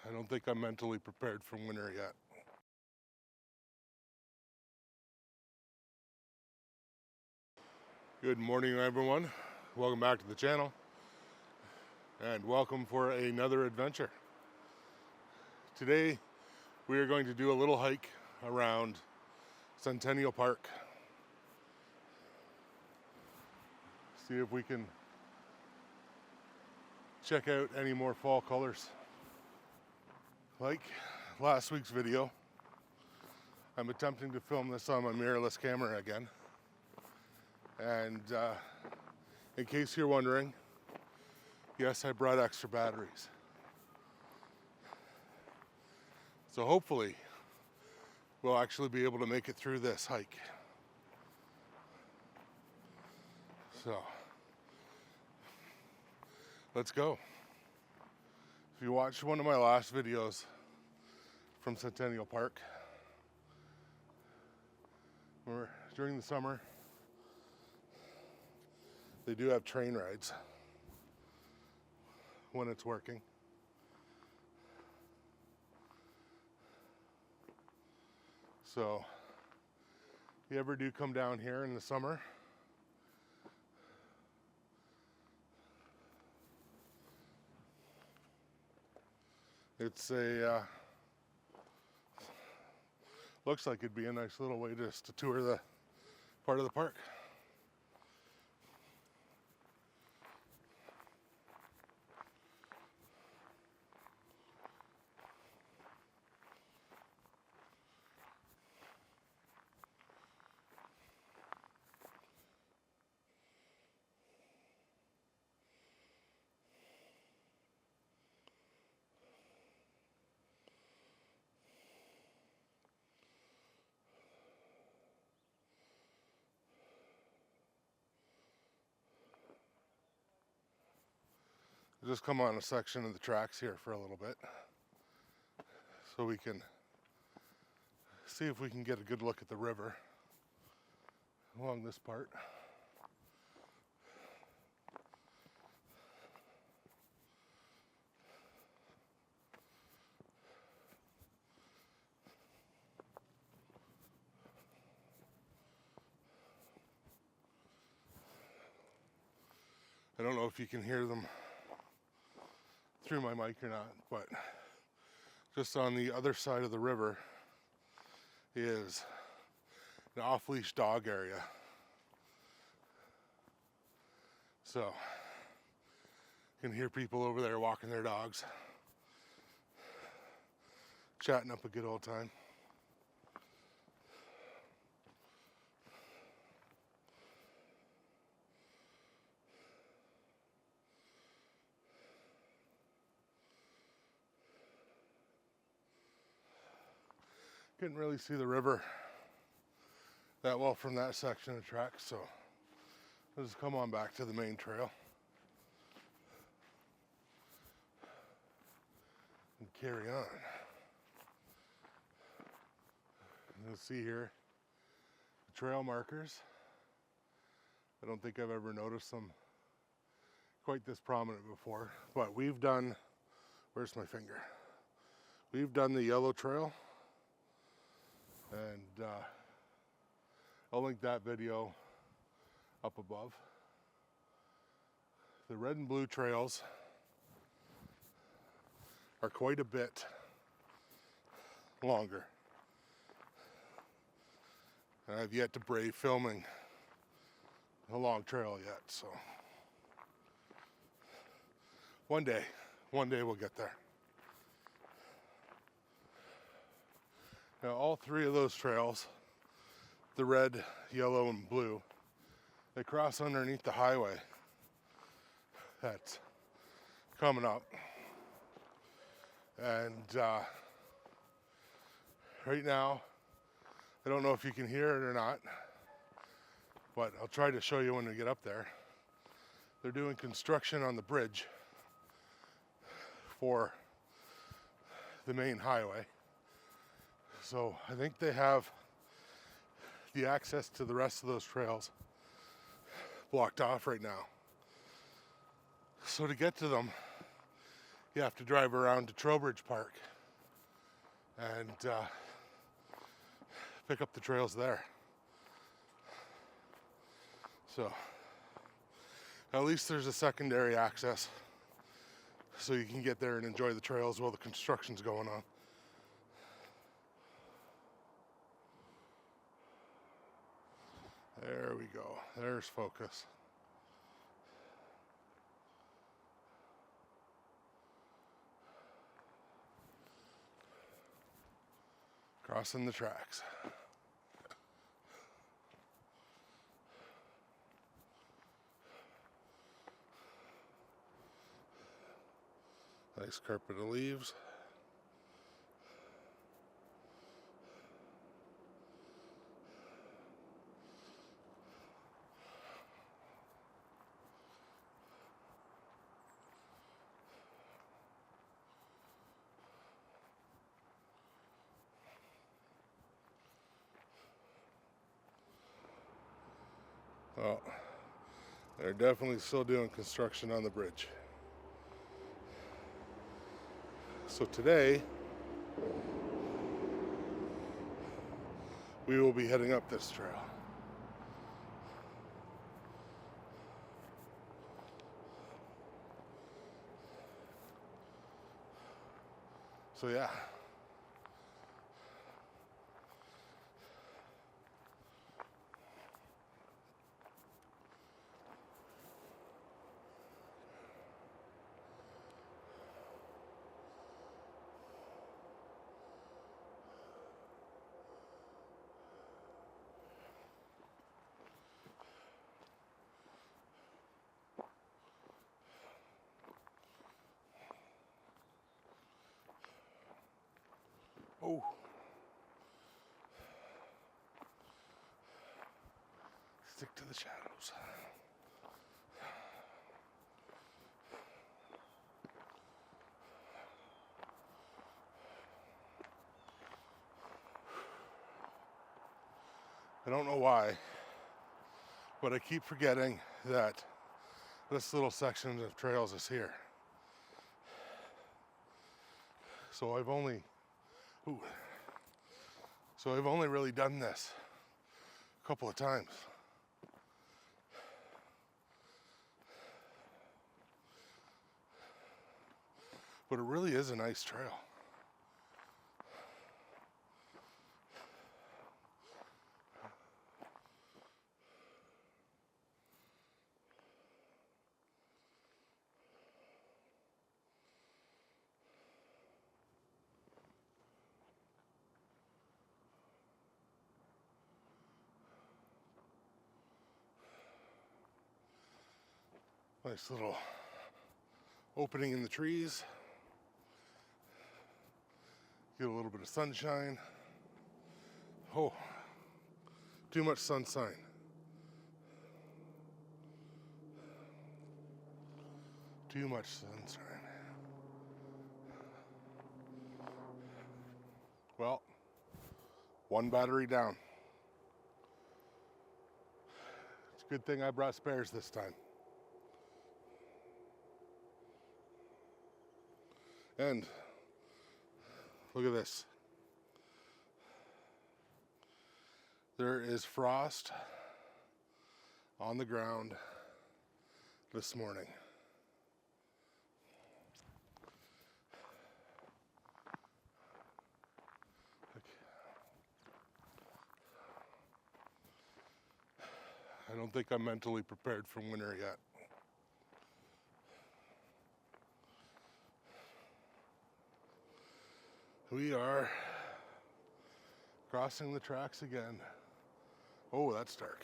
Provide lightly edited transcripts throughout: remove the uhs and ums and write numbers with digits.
I don't think I'm mentally prepared for winter yet. Good morning, everyone. Welcome back to the channel, and welcome for another adventure. Today, we are going to do a little hike around Centennial Park. See if we can check out any more fall colors. Like last week's video, I'm attempting to film this on my mirrorless camera again. And in case you're wondering, yes, I brought extra batteries. So hopefully, we'll actually be able to make it through this hike. So, let's go. If you watched one of my last videos from Centennial Park, during the summer, they do have train rides when it's working. So, if you ever do come down here in the summer, it's looks like it'd be a nice little way just to tour the part of the park. Just come on a section of the tracks here for a little bit so we can see if we can get a good look at the river along this part. I don't know if you can hear them through my mic or not, but just on the other side of the river is an off-leash dog area. So you can hear people over there walking their dogs, chatting up a good old time. Couldn't really see the river that well from that section of tracks, so let's come on back to the main trail and carry on. You'll see here the trail markers. I don't think I've ever noticed them quite this prominent before, but we've done, where's my finger? We've done the yellow trail, and I'll link that video up above. The red and blue trails are quite a bit longer. And I've yet to brave filming a long trail yet, so one day we'll get there. Now, all three of those trails, the red, yellow, and blue, they cross underneath the highway that's coming up. And right now, I don't know if you can hear it or not, but I'll try to show you when we get up there. They're doing construction on the bridge for the main highway. So I think they have the access to the rest of those trails blocked off right now. So to get to them, you have to drive around to Trowbridge Park and pick up the trails there. So at least there's a secondary access so you can get there and enjoy the trails while the construction's going on. There we go. There's focus. Crossing the tracks. Nice carpet of leaves. Oh, they're definitely still doing construction on the bridge. So today, we will be heading up this trail. So yeah. Oh. Stick to the shadows. I don't know why, but I keep forgetting that this little section of trails is here. So I've only really done this a couple of times. But it really is a nice trail. Nice little opening in the trees. Get a little bit of sunshine. Oh, too much sunshine. Too much sunshine. Well, one battery down. It's a good thing I brought spares this time. And look at this. There is frost on the ground this morning. I don't think I'm mentally prepared for winter yet. We are crossing the tracks again. Oh, that's dark.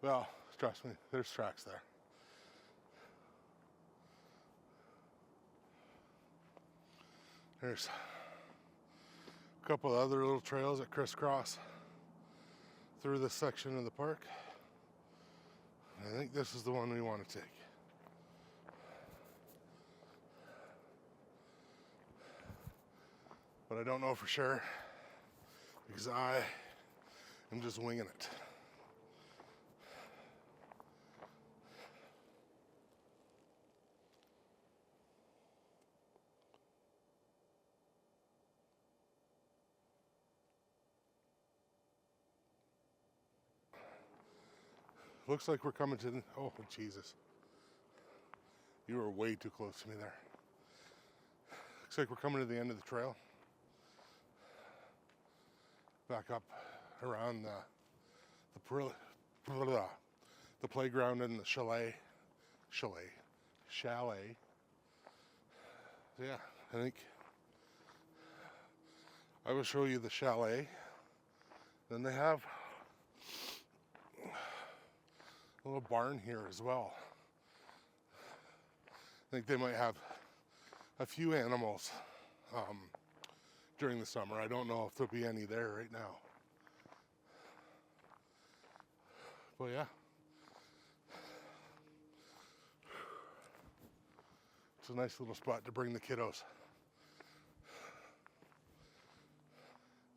Well, trust me, there's tracks there. There's a couple of other little trails that crisscross through this section of the park. I think this is the one we want to take. But I don't know for sure because I I'm just winging it. Looks like we're coming to the, oh, Jesus. You were way too close to me there. Looks like we're coming to the end of the trail. Back up around the playground and the chalet. So yeah, I think I will show you the chalet. Then they have a little barn here as well. I think they might have a few animals during the summer. I don't know if there'll be any there right now. But yeah. It's a nice little spot to bring the kiddos.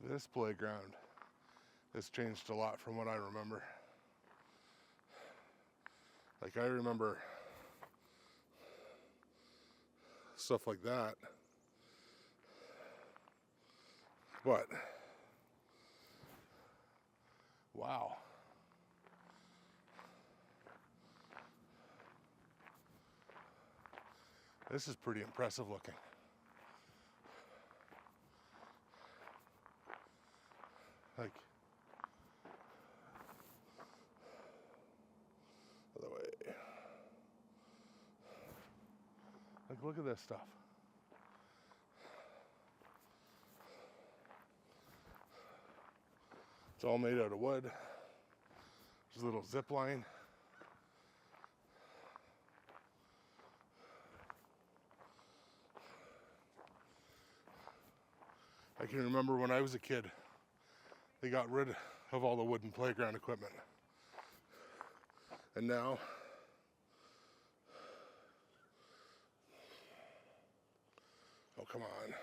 This playground has changed a lot from what I remember. Like I remember stuff like that. But wow. This is pretty impressive looking. Like, other way. Like, look at this stuff. It's all made out of wood. There's a little zip line. I can remember when I was a kid, they got rid of all the wooden playground equipment. And now, oh, come on.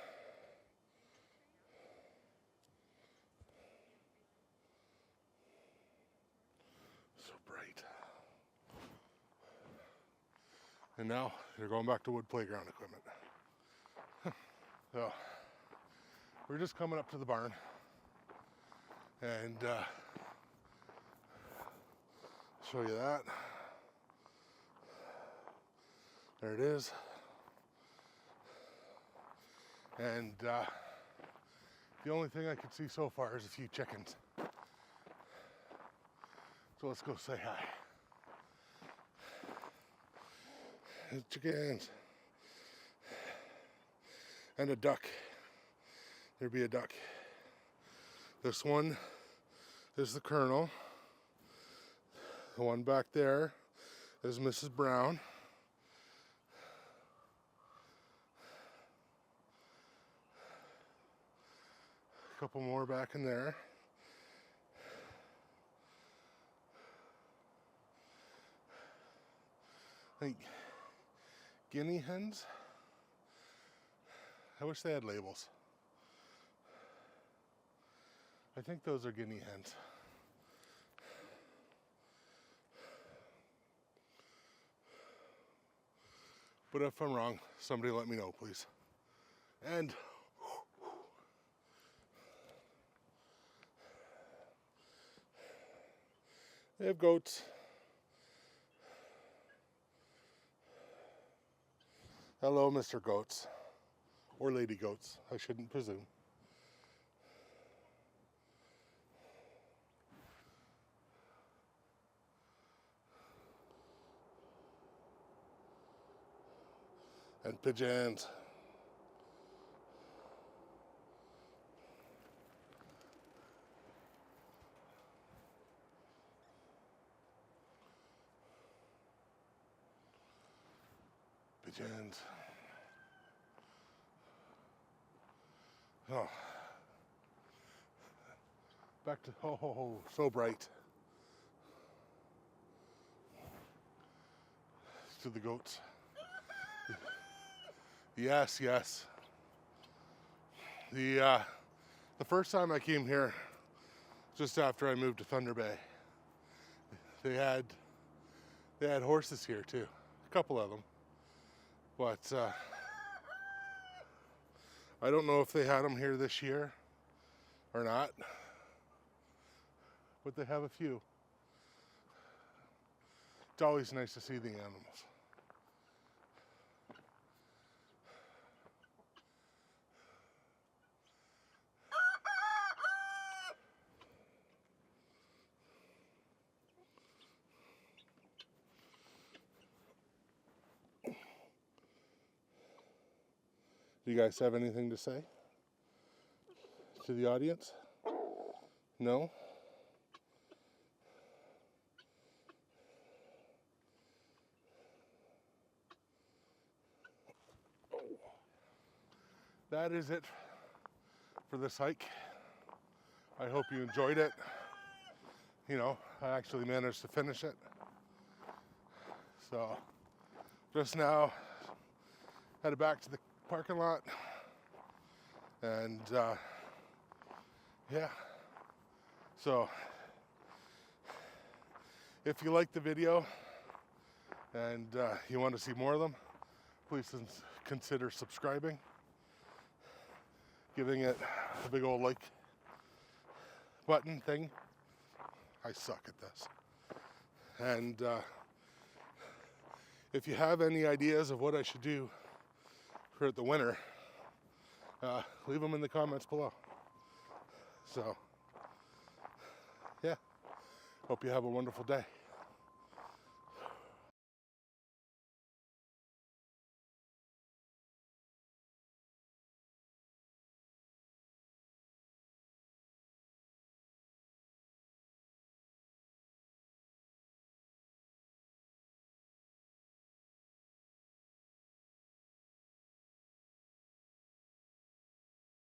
So bright. And now they're going back to wood playground equipment. So, we're just coming up to the barn. And show you that. There it is. And the only thing I could see so far is a few chickens. So let's go say hi. There's chickens. And a duck. There'd be a duck. This one is the Colonel. The one back there is Mrs. Brown. A couple more back in there. I think guinea hens. I wish they had labels. I think those are guinea hens. But if I'm wrong, somebody let me know, please. And they have goats. Hello, Mr. Goats. Or Lady Goats, I shouldn't presume. And pigeons. Pigeons. Oh. Back to, oh, so bright. To the goats. Yes, yes. The first time I came here just after I moved to Thunder Bay. They had horses here too, a couple of them, but I don't know if they had them here this year or not, but they have a few. It's always nice to see the animals. Do you guys have anything to say to the audience? No? That is it for this hike. I hope you enjoyed it. You know, I actually managed to finish it. So, just now, headed back to the parking lot. And, yeah. So, if you liked the video and you want to see more of them, please consider subscribing, giving it a big old like button thing. I suck at this. And if you have any ideas of what I should do for the winter, leave them in the comments below. So, yeah, hope you have a wonderful day.